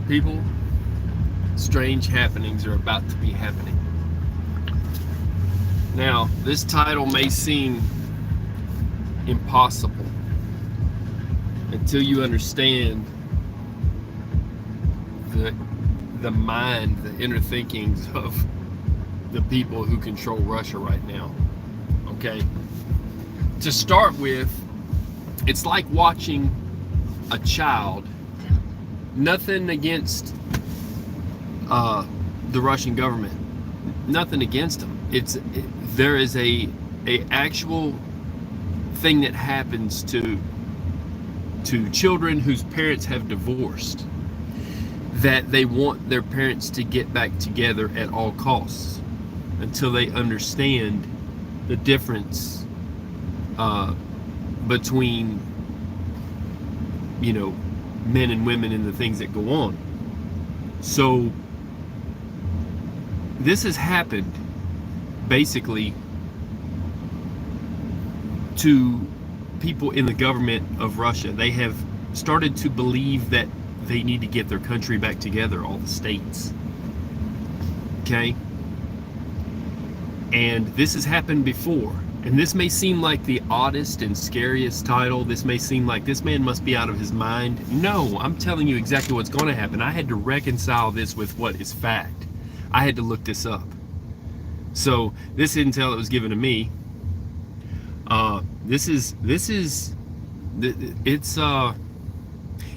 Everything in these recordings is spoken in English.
People, strange happenings are about to be happening. Now, this title may seem impossible until you understand the mind, the inner thinkings of the people who control Russia right now. Okay? To start with, it's like watching a child. Nothing against the Russian government. Nothing against them. There is a actual thing that happens to children whose parents have divorced, that they want their parents to get back together at all costs until they understand the difference between, you know, men and women and the things that go on. So this has happened basically to people in the government of Russia. They have started to believe that they need to get their country back together, all the states. Okay? And this has happened before. And this may seem like the oddest and scariest title. This may seem like this man must be out of his mind. No, I'm telling you exactly what's going to happen. I had to reconcile this with what is fact. I had to look this up. So this intel that was given to me,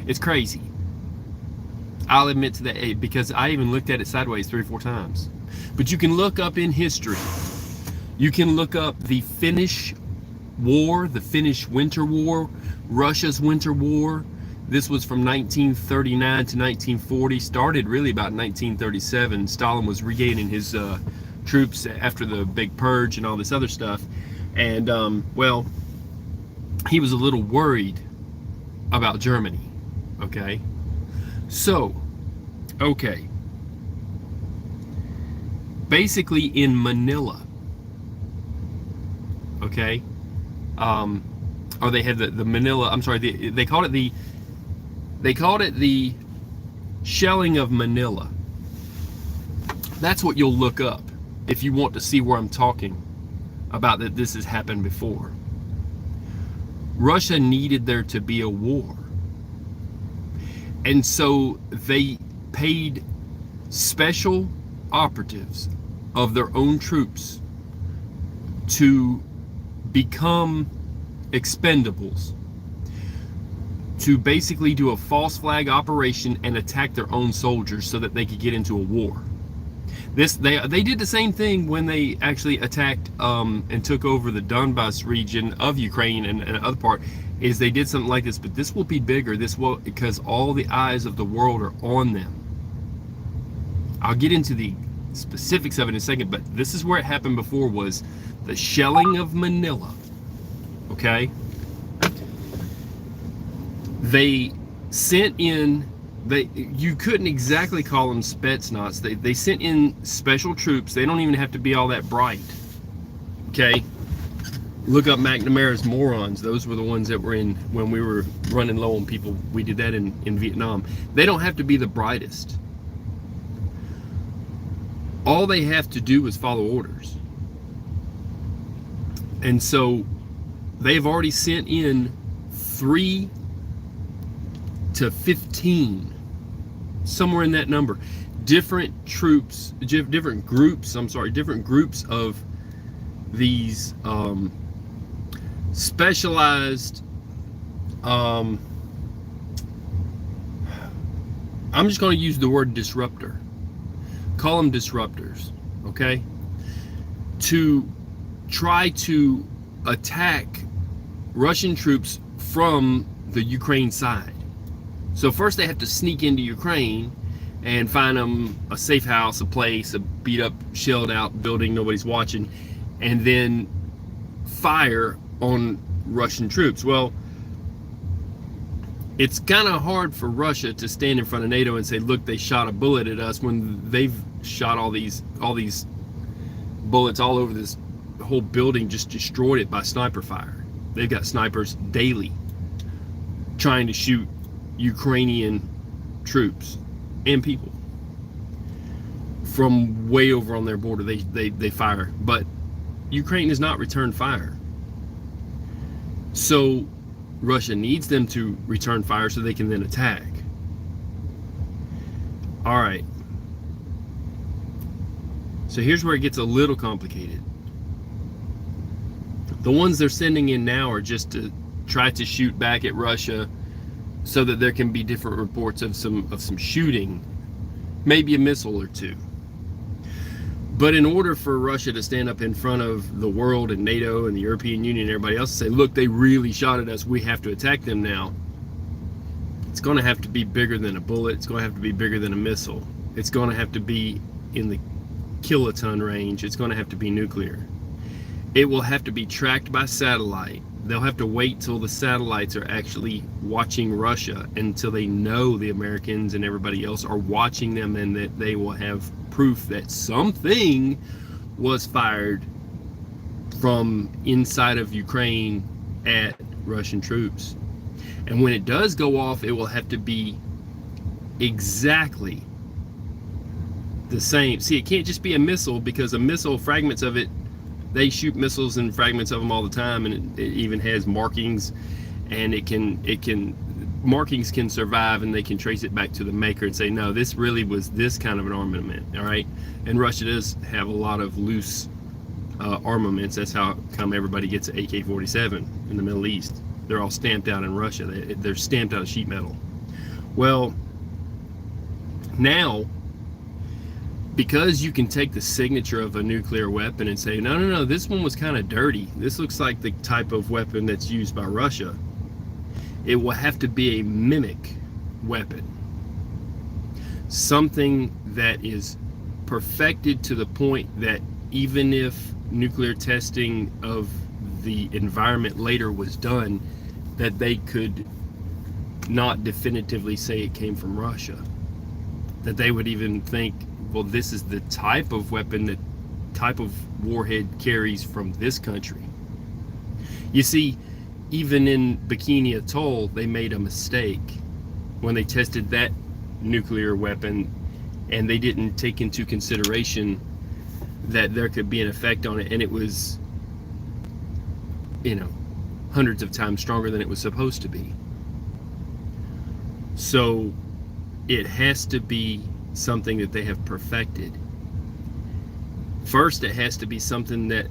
it's crazy. I'll admit to that, because I even looked at it sideways 3 or 4 times. But you can look up in history. You can look up the Finnish War, the Finnish Winter War, Russia's Winter War. This was from 1939 to 1940, started really about 1937. Stalin was regaining his troops after the big purge and all this other stuff. And, well, he was a little worried about Germany, okay? So, okay. Basically in Manila, okay, or they had the Manila, I'm sorry, they called it the shelling of Manila. That's what you'll look up if you want to see where I'm talking about, that this has happened before. Russia needed there to be a war, and so they paid special operatives of their own troops to become expendables, to basically do a false flag operation and attack their own soldiers so that they could get into a war. They did the same thing when they actually attacked and took over the Donbas region of Ukraine and other part, is they did something like this, but this will be bigger. This will, because all the eyes of the world are on them. I'll get into the specifics of it in a second, but this is where it happened before, was the shelling of Manila. Okay? They sent in, you couldn't exactly call them Spetsnaz. They sent in special troops. They don't even have to be all that bright. Okay? Look up McNamara's Morons. Those were the ones that were in when we were running low on people. We did that in Vietnam. They don't have to be the brightest. All they have to do is follow orders. And so they've already sent in 3 to 15, somewhere in that number, different troops, different groups of these specialized, I'm just going to use the word disruptor. Call them disruptors, okay? To try to attack Russian troops from the Ukraine side. So first they have to sneak into Ukraine and find them a safe house, a place, a beat up, shelled out building nobody's watching, and then fire on Russian troops. Well, it's kind of hard for Russia to stand in front of NATO and say, look, they shot a bullet at us, when they've shot all these bullets all over this whole building, just destroyed it by sniper fire. They've got snipers daily trying to shoot Ukrainian troops and people from way over on their border. They fire, but Ukraine has not returned fire. So Russia needs them to return fire so they can then attack. All right. So here's where it gets a little complicated. The ones they're sending in now are just to try to shoot back at Russia so that there can be different reports of some shooting, maybe a missile or two. But in order for Russia to stand up in front of the world and NATO and the European Union and everybody else and say, look, they really shot at us, we have to attack them now, it's going to have to be bigger than a bullet. It's going to have to be bigger than a missile. It's going to have to be in the kiloton range. It's going to have to be nuclear. It will have to be tracked by satellite. They'll have to wait till the satellites are actually watching Russia until they know the Americans and everybody else are watching them, and that they will have proof that something was fired from inside of Ukraine at Russian troops. And when it does go off, it will have to be exactly the same. See, it can't just be a missile, because a missile, fragments of it, they shoot missiles and fragments of them all the time, and it even has markings, and markings can survive, and they can trace it back to the maker and say, no, this really was this kind of an armament. All right. And Russia does have a lot of loose armaments. That's how come everybody gets an AK-47 in the Middle East. They're all stamped out in Russia. They're stamped out of sheet metal. Well, now, because you can take the signature of a nuclear weapon and say, no, this one was kind of dirty. This looks like the type of weapon that's used by Russia. It will have to be a mimic weapon. Something that is perfected to the point that even if nuclear testing of the environment later was done, that they could not definitively say it came from Russia. That they would even think, well, this is the type of weapon, that type of warhead carries from this country. You see, even in Bikini Atoll, they made a mistake when they tested that nuclear weapon, and they didn't take into consideration that there could be an effect on it, and it was, hundreds of times stronger than it was supposed to be. So it has to be something that they have perfected. First, it has to be something that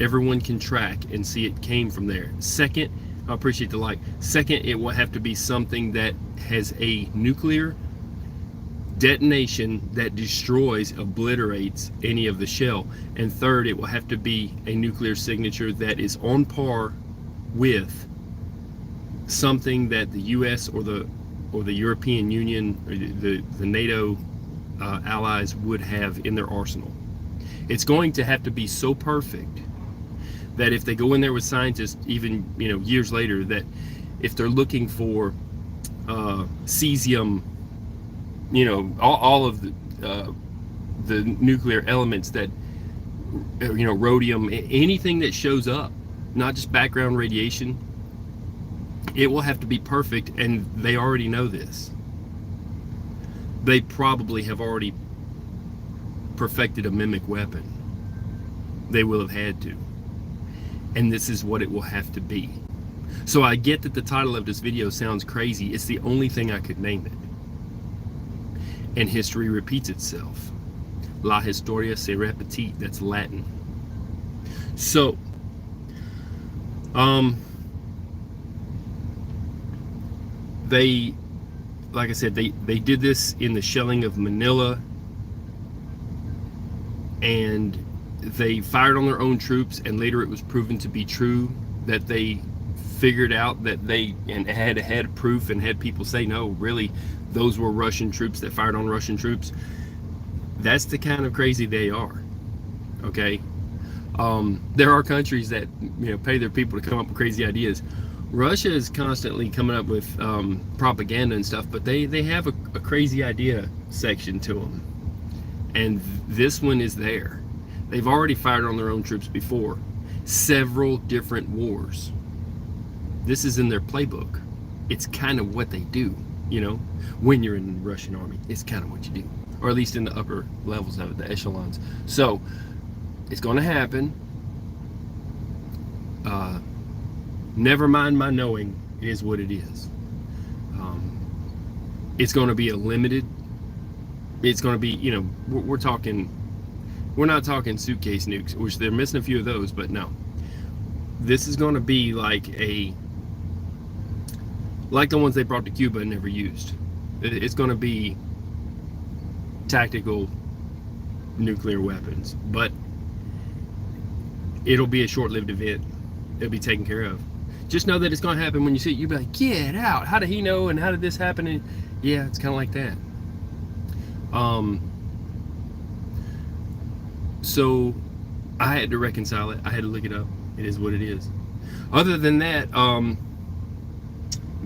everyone can track and see it came from there. Second, I appreciate the like. Second, it will have to be something that has a nuclear detonation that destroys, obliterates any of the shell. And third, it will have to be a nuclear signature that is on par with something that the US or the European Union or the NATO allies would have in their arsenal. It's going to have to be so perfect that if they go in there with scientists, even years later, that if they're looking for cesium, all of the nuclear elements that rhodium, anything that shows up, not just background radiation, it will have to be perfect, and they already know this. They probably have already perfected a mimic weapon. They will have had to. And this is what it will have to be. So I get that the title of this video sounds crazy. It's the only thing I could name it. And history repeats itself. La Historia se repetit. That's Latin. So, they, like I said, they did this in the shelling of Manila, and they fired on their own troops, and later it was proven to be true that they figured out that they had proof and had people say, no, really, those were Russian troops that fired on Russian troops. That's the kind of crazy they are. Okay. There are countries that pay their people to come up with crazy ideas. Russia is constantly coming up with propaganda and stuff, but they have a crazy idea section to them, and this one is there. They've already fired on their own troops before, several different wars. This is in their playbook. It's kind of what they do. when you're in the Russian army. It's kind of what you do, or at least in the upper levels of it, the echelons. So it's going to happen. Never mind my knowing, it is what it is. It's going to be a limited, it's going to be, we're not talking suitcase nukes, which they're missing a few of those, but no. This is going to be like the ones they brought to Cuba and never used. It's going to be tactical nuclear weapons, but it'll be a short-lived event. It'll be taken care of. Just know that it's going to happen when you see it. You'll be like, get out. How did he know? And how did this happen? And yeah, it's kind of like that. So I had to reconcile it. I had to look it up. It is what it is. Other than that,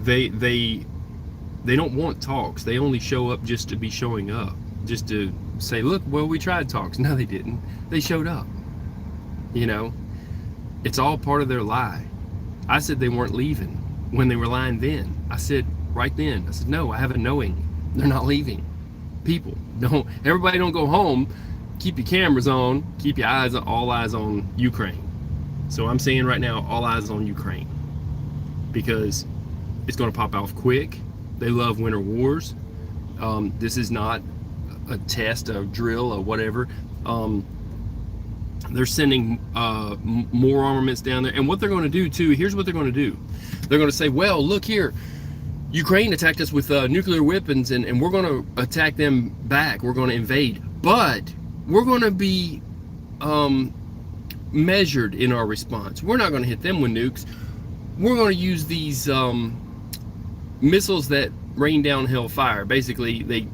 they don't want talks. They only show up just to be showing up, just to say, look, well, we tried talks. No, they didn't. They showed up. It's all part of their lie. I said they weren't leaving when they were lying then. I said right then, I said, no, I have a knowing. They're not leaving. People, everybody don't go home. Keep your cameras on. Keep your eyes, all eyes on Ukraine. So I'm saying right now, all eyes on Ukraine, because it's going to pop off quick. They love winter wars. This is not a test, a drill, or whatever. They're sending more armaments down there. And what they're going to do, too, here's what they're going to do. They're going to say, well, look here. Ukraine attacked us with nuclear weapons, and we're going to attack them back. We're going to invade. But we're going to be measured in our response. We're not going to hit them with nukes. We're going to use these missiles that rain down hellfire. Basically, they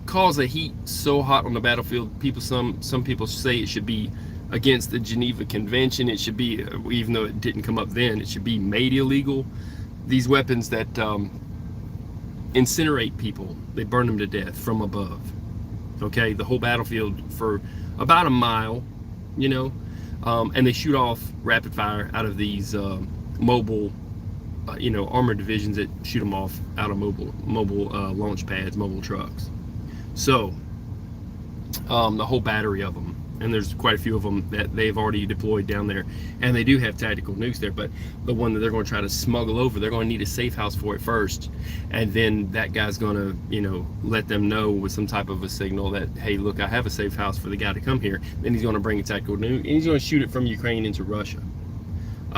cause a heat so hot on the battlefield. Some people say it should be against the Geneva Convention. It should be, even though it didn't come up then, it should be made illegal. These weapons that incinerate people, they burn them to death from above. Okay, the whole battlefield for about a mile, and they shoot off rapid fire out of these mobile, armored divisions that shoot them off out of mobile launch pads, mobile trucks. So the whole battery of them, and there's quite a few of them that they've already deployed down there, and they do have tactical nukes there. But the one that they're going to try to smuggle over, they're going to need a safe house for it first, and then that guy's going to let them know with some type of a signal that, hey, look, I have a safe house for the guy to come here. Then he's going to bring a tactical nuke, and he's going to shoot it from Ukraine into Russia,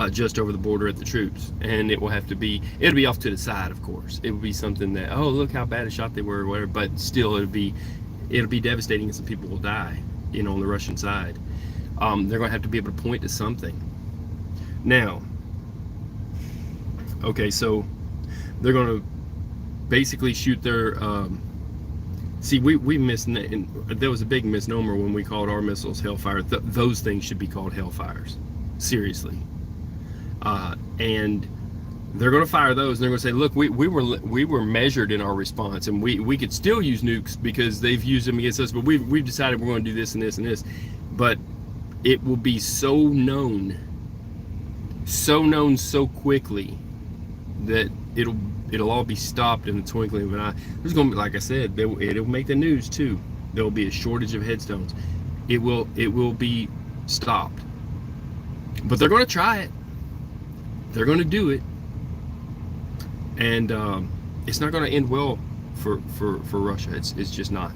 just over the border at the troops. And it'll be off to the side, of course. It will be something that, oh, look how bad a shot they were or whatever, but still it'll be devastating, and some people will die, on the Russian side. They're going to have to be able to point to something. Now, okay, so they're going to basically shoot their see, we missed, and there was a big misnomer when we called our missiles Hellfire. Those things should be called Hellfires, seriously. And they're going to fire those, and they're going to say, look, we were measured in our response, and we could still use nukes because they've used them against us, but we've decided we're going to do this and this and this. But it will be so known so quickly that it'll all be stopped in the twinkling of an eye. There's going to be, like I said, it'll make the news too. There will be a shortage of headstones. It will be stopped. But they're going to try it. They're going to do it. And it's not going to end well for Russia. It's just not.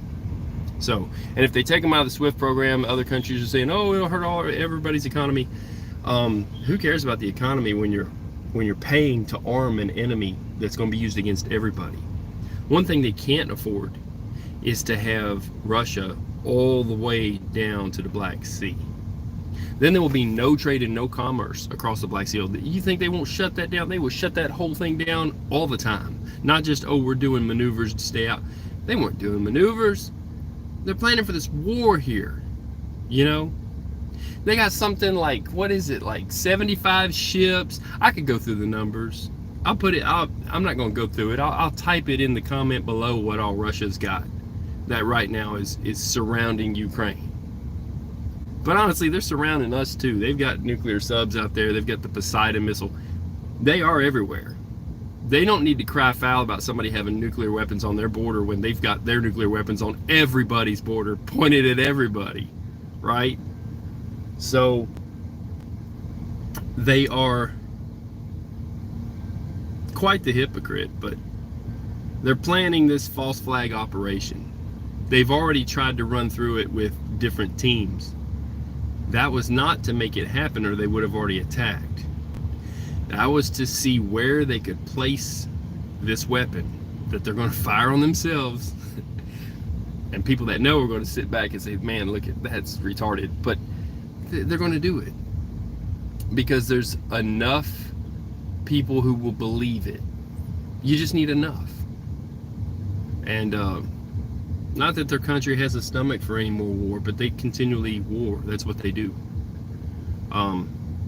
So, and if they take them out of the SWIFT program, other countries are saying, oh, it'll hurt everybody's economy. Who cares about the economy when you're paying to arm an enemy that's going to be used against everybody? One thing they can't afford is to have Russia all the way down to the Black Sea. Then there will be no trade and no commerce across the Black Sea. You think they won't shut that down? They will shut that whole thing down all the time. Not just, oh, we're doing maneuvers to stay out. They weren't doing maneuvers. They're planning for this war here. They got something like, what is it, like 75 ships? I could go through the numbers. I'm not going to go through it. I'll type it in the comment below what all Russia's got that right now is surrounding Ukraine. But honestly, they're surrounding us too. They've got nuclear subs out there. They've got the Poseidon missile. They are everywhere. They don't need to cry foul about somebody having nuclear weapons on their border when they've got their nuclear weapons on everybody's border, pointed at everybody, right? So they are quite the hypocrite, but they're planning this false flag operation. They've already tried to run through it with different teams. That was not to make it happen, or they would have already attacked. That was to see where they could place this weapon that they're going to fire on themselves. And people that know are going to sit back and say, man, look, that's retarded. But they're going to do it because there's enough people who will believe it. You just need enough. And not that their country has a stomach for any more war, but they continually war. That's what they do.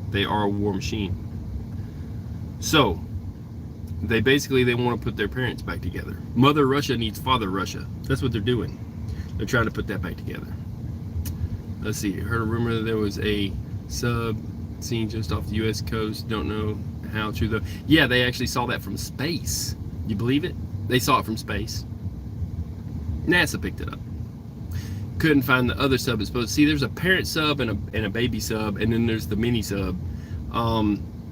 They are a war machine. So they want to put their parents back together. Mother Russia needs Father Russia. That's what they're doing. They're trying to put that back together. Let's see. I heard a rumor that there was a sub seen just off the U.S. coast. Don't know how true though. Yeah, they actually saw that from space. You believe it? They saw it from space. NASA picked it up. Couldn't find the other sub. It's supposed to see. There's a parent sub and a baby sub, and then there's the mini sub.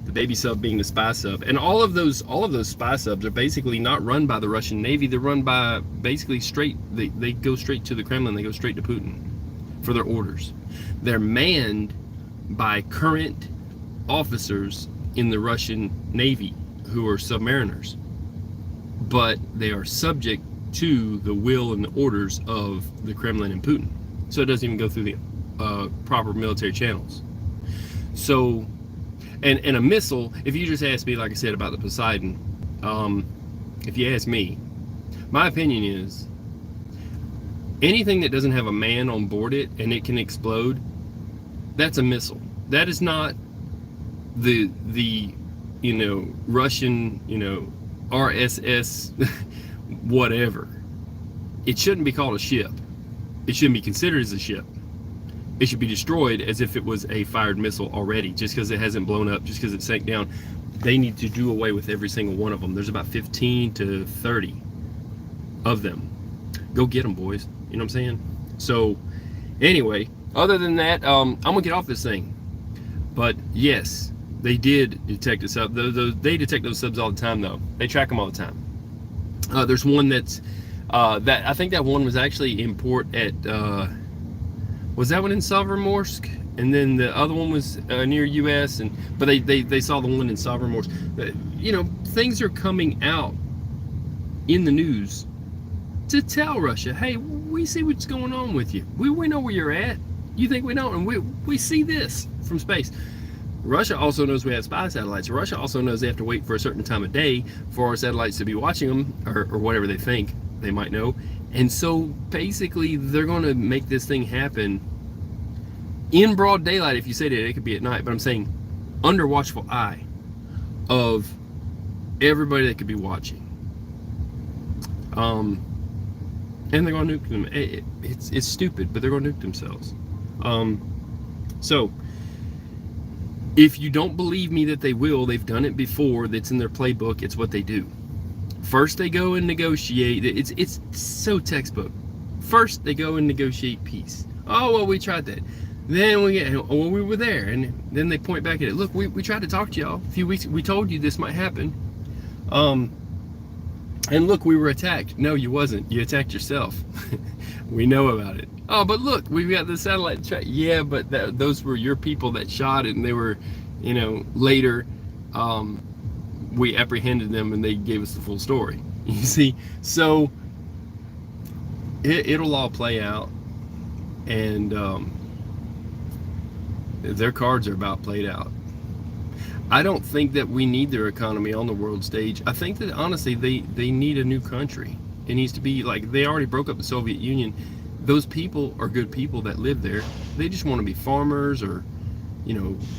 The baby sub being the spy sub, and all of those spy subs are basically not run by the Russian Navy. They're run by basically they go straight to the Kremlin. They go straight to Putin for their orders. They're manned by current officers in the Russian Navy who are submariners, but they are subject to the will and the orders of the Kremlin and Putin. So it doesn't even go through the proper military channels. So. And a missile, if you just ask me, like I said, about the Poseidon, if you ask me, my opinion is anything that doesn't have a man on board it and it can explode, that's a missile. That is not the Russian, RSS whatever. It shouldn't be called a ship. It shouldn't be considered as a ship. It should be destroyed as if it was a fired missile already, just because it hasn't blown up, just because it sank down. They need to do away with every single one of them. There's about 15 to 30 of them. Go get them, boys. You know what I'm saying? So, anyway, other than that, I'm going to get off this thing. But, yes, they did detect a sub. They detect those subs all the time, though. They track them all the time. There's one that's, I think that one was actually in port at... was that one in Sovereign-Morsk? And then the other one was near U.S. But they saw the one in Sovereign-Morsk. Things are coming out in the news to tell Russia, hey, we see what's going on with you. We know where you're at. You think we don't? And we see this from space. Russia also knows we have spy satellites. Russia also knows they have to wait for a certain time of day for our satellites to be watching them, or whatever they think they might know. And so basically they're going to make this thing happen in broad daylight. If you say that, it could be at night, but I'm saying under watchful eye of everybody that could be watching. And they're going to nuke them. It's stupid, but they're going to nuke themselves. So if you don't believe me that they will, they've done it before. That's in their playbook. It's what they do. First they go and negotiate. It's so textbook. First they go and negotiate peace. Oh, well, we tried that. Then we were there, and then they point back at it. Look, we tried to talk to y'all a few weeks. We told you this might happen. And look, we were attacked. No, you wasn't. You attacked yourself. We know about it. Oh, but look, we've got the satellite track. Yeah, but those were your people that shot it, and they were, later. We apprehended them and they gave us the full story. You see, so it'll all play out, and their cards are about played out. I don't think that we need their economy on the world stage. I think that honestly they need a new country. It needs to be like, they already broke up the Soviet Union. Those people are good people that live there. They just want to be farmers or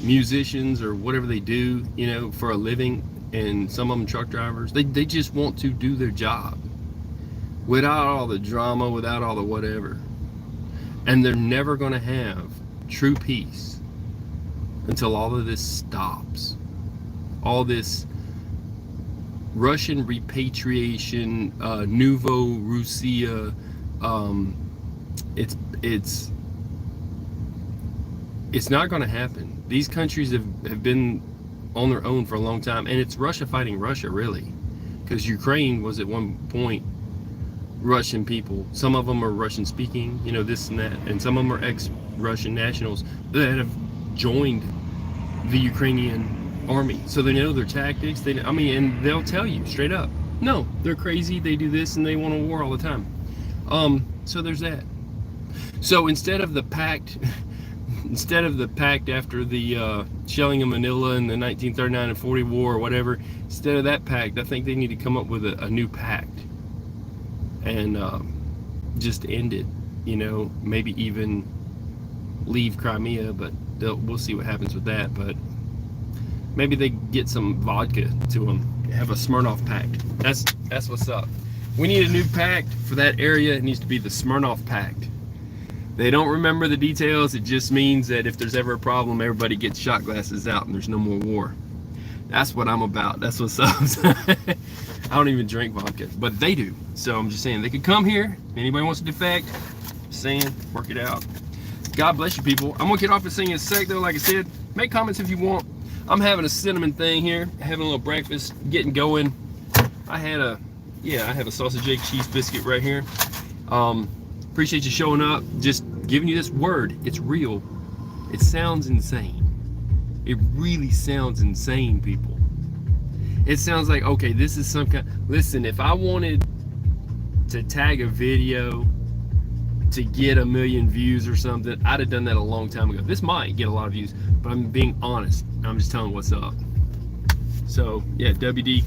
musicians or whatever they do for a living. And some of them truck drivers. They just want to do their job without all the drama, without all the whatever. And they're never going to have true peace until all of this stops. All this Russian repatriation, Nouveau Russia. It's it's not going to happen. These countries have been on their own for a long time, and it's Russia fighting Russia, really, because Ukraine was at one point Russian people. Some of them are Russian speaking, you know, this and that, and some of them are ex-Russian nationals that have joined the Ukrainian army, so they know their tactics. I mean, and they'll tell you straight up, no, they're crazy, they do this, and they want a war all the time. So there's that. So instead of the pact after the shelling of Manila in the 1939 and 40 war or whatever, instead of that pact, I think they need to come up with a new pact and just end it, you know, maybe even leave Crimea, but we'll see what happens with that. But maybe they get some vodka to them, have a Smirnoff pact. That's what's up. We need a new pact for that area. It needs to be the Smirnoff pact. They don't remember the details. It just means that if there's ever a problem, everybody gets shot glasses out and there's no more war. That's what I'm about. That's what's up. I don't even drink vodka, but they do. So I'm just saying, they could come here. Anybody wants to defect, just saying, work it out. God bless you, people. I'm gonna get off and sing in a sec, though. Like I said, make comments if you want. I'm having a cinnamon thing here, having a little breakfast, getting going. I have a sausage, egg, cheese biscuit right here. Appreciate you showing up. Just giving you this word. It's real. It sounds insane. It really sounds insane, people. It sounds like, okay, this is some kind. Listen, if I wanted to tag a video to get 1 million views or something, I'd have done that a long time ago. This might get a lot of views, but I'm being honest. I'm just telling what's up. So yeah, WD.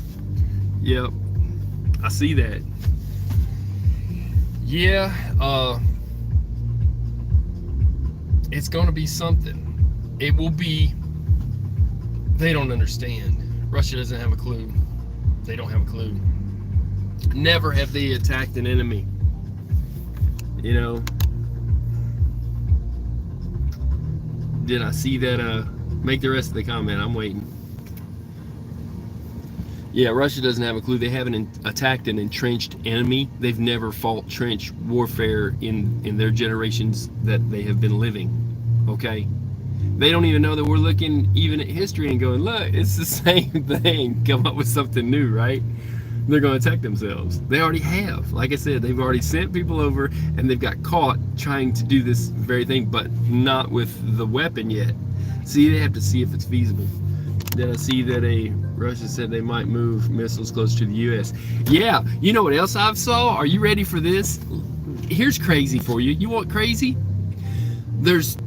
Yep, I see that. Yeah, it's gonna be something. It will be. They don't understand. Russia doesn't have a clue. They don't have a clue. Never have they attacked an enemy. You know. Did I see that? Make the rest of the comment. I'm waiting. Yeah, Russia doesn't have a clue. They haven't attacked an entrenched enemy. They've never fought trench warfare in their generations that they have been living. Okay? They don't even know that we're looking even at history and going, look, it's the same thing. Come up with something new, right? They're going to attack themselves. They already have. Like I said, they've already sent people over and they've got caught trying to do this very thing, but not with the weapon yet. See, they have to see if it's feasible. Then I see that Russia said they might move missiles close to the U.S. Yeah, you know what else I've saw? Are you ready for this? Here's crazy for you. You want crazy? There's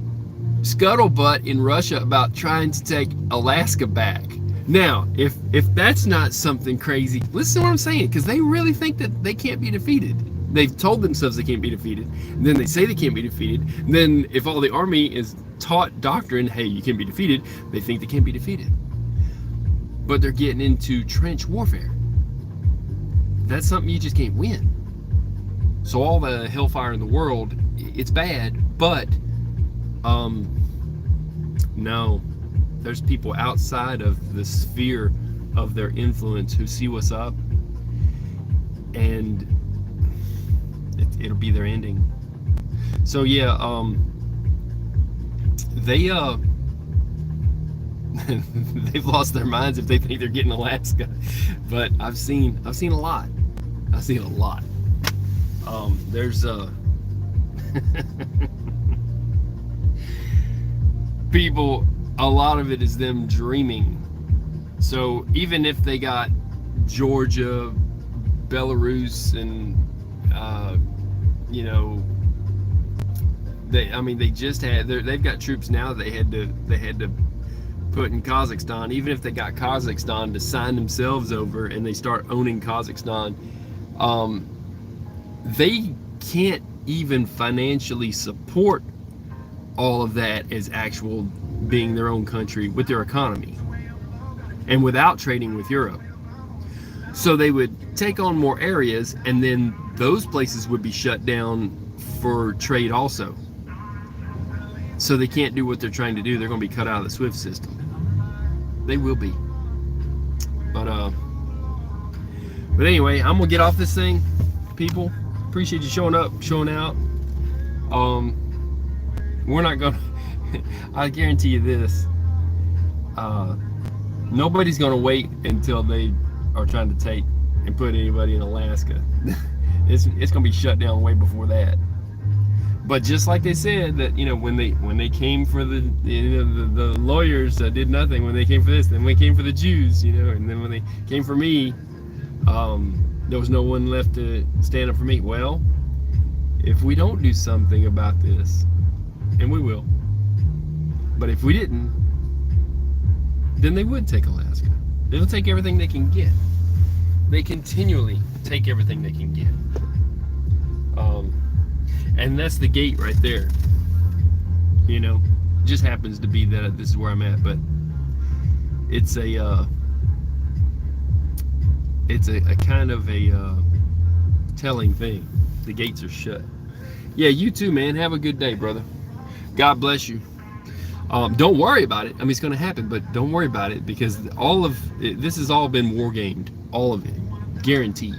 scuttlebutt in Russia about trying to take Alaska back. Now, if that's not something crazy, listen to what I'm saying, because they really think that they can't be defeated. They've told themselves they can't be defeated. And then they say they can't be defeated. And then if all the army is taught doctrine, hey, you can't be defeated, they think they can't be defeated. But they're getting into trench warfare. That's something you just can't win. So all the hellfire in the world, it's bad, but no, there's people outside of the sphere of their influence who see what's up, and it'll be their ending. So yeah, they've lost their minds if they think they're getting Alaska. But I've seen a lot. I've seen a lot. There's people, a lot of it is them dreaming. So even if they got Georgia, Belarus, and you know, they just had, they've got troops now they had to put in Kazakhstan. Even if they got Kazakhstan to sign themselves over and they start owning Kazakhstan, they can't even financially support all of that as actual being their own country with their economy and without trading with Europe. So they would take on more areas, and then those places would be shut down for trade also. So they can't do what they're trying to do. They're going to be cut out of the SWIFT system. They will be. But But anyway, I'm gonna get off this thing, people. Appreciate you showing up, showing out. We're not gonna. I guarantee you this. Nobody's gonna wait until they are trying to take and put anybody in Alaska. It's gonna be shut down way before that. But just like they said that, when they came for the the lawyers that did nothing, when they came for this, then when they came for the Jews, and then when they came for me, there was no one left to stand up for me. Well, if we don't do something about this, and we will, but if we didn't, then they would take Alaska. They'll take everything they can get. They continually take everything they can get. And that's the gate right there. Just happens to be that this is where I'm at, but it's a kind of a telling thing. The gates are shut. Yeah, you too, man. Have a good day, brother. God bless you. Don't worry about it. I mean, it's going to happen, but don't worry about it, because this has all been war gamed. All of it, guaranteed,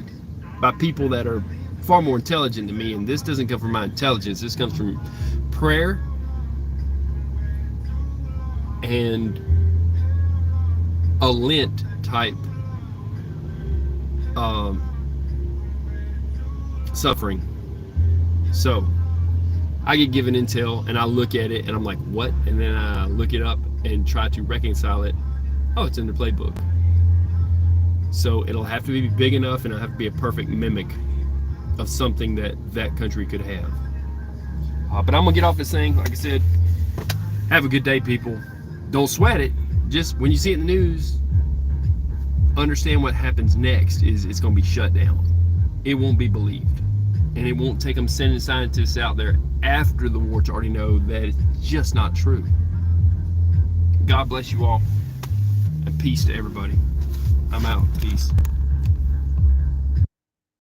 by people that are far more intelligent than me. And this doesn't come from my intelligence. This comes from prayer and a Lent type suffering. So I get given intel and I look at it and I'm like, what? And then I look it up and try to reconcile it. Oh, it's in the playbook. So it'll have to be big enough, and it'll have to be a perfect mimic of something that country could have. But I'm gonna get off this thing. Like I said, have a good day, people. Don't sweat it. Just when you see it in the news, understand what happens next is it's gonna be shut down. It won't be believed. And it won't take them sending scientists out there after the war to already know that it's just not true. God bless you all, and peace to everybody. I'm out. Peace.